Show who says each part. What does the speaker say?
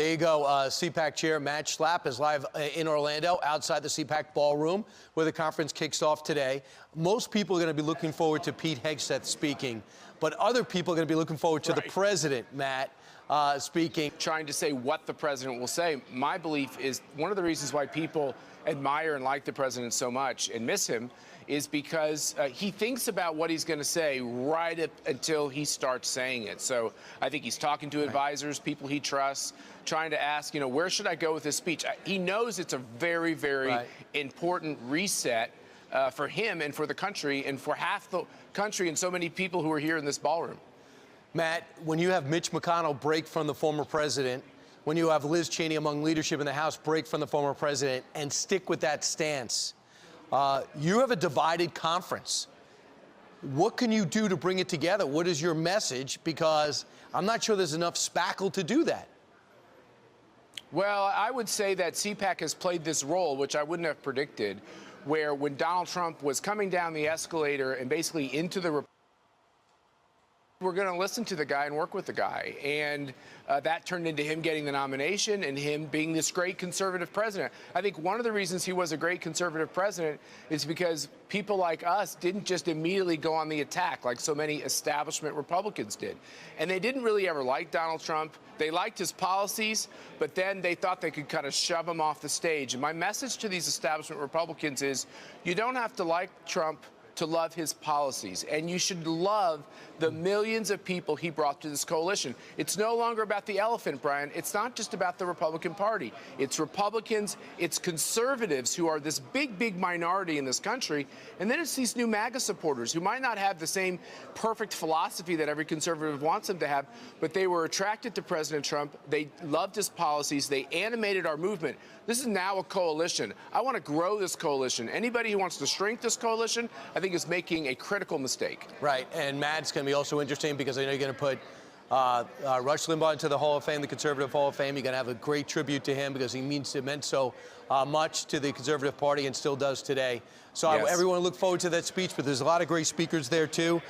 Speaker 1: There you go. CPAC chair Matt Schlapp is live in Orlando outside the CPAC ballroom where the conference kicks off today. Most people are going to be looking forward to Pete Hegseth speaking, but other people are going to be looking forward to the president, Matt, speaking.
Speaker 2: Trying to say what the president will say. My belief is one of the reasons why people admire and like the president so much and miss him is because he thinks about what he's going to say right up until he starts saying it. So I think he's talking to advisors, people he trusts, trying to ask, you know, where should I go with this speech? He knows it's a very, very important reset for him and for the country and for half the country and so many people who are here in this ballroom.
Speaker 1: Matt, when you have Mitch McConnell break from the former president, when you have Liz Cheney among leadership in the House break from the former president and stick with that stance, you have a divided conference. What can you do to bring it together? What is your message? Because I'm not sure there's enough spackle to do that.
Speaker 2: Well, I would say that CPAC has played this role, which I wouldn't have predicted, where when Donald Trump was coming down the escalator and basically into the we're going to listen to the guy and work with the guy. And that turned into him getting the nomination and him being this great conservative president. I think one of the reasons he was a great conservative president is because people like us didn't just immediately go on the attack like so many establishment Republicans did. And they didn't really ever like Donald Trump. They liked his policies, but then they thought they could kind of shove him off the stage. And my message to these establishment Republicans is you don't have to like Trump to love his policies, and you should love the millions of people he brought to this coalition. It's no longer about the elephant, Brian. It's not just about the Republican Party. It's Republicans, it's conservatives who are this big, big minority in this country, and then it's these new MAGA supporters who might not have the same perfect philosophy that every conservative wants them to have, but they were attracted to President Trump. They loved his policies. They animated our movement. This is now a coalition. I want to grow this coalition. Anybody who wants to shrink this coalition, I think is making a critical mistake.
Speaker 1: Right, and Matt, it's going to be also interesting because I know you're going to put Rush Limbaugh into the Hall of Fame, the Conservative Hall of Fame. You're going to have a great tribute to him because he meant so much to the Conservative Party and still does today. So everyone look forward to that speech, but there's a lot of great speakers there, too.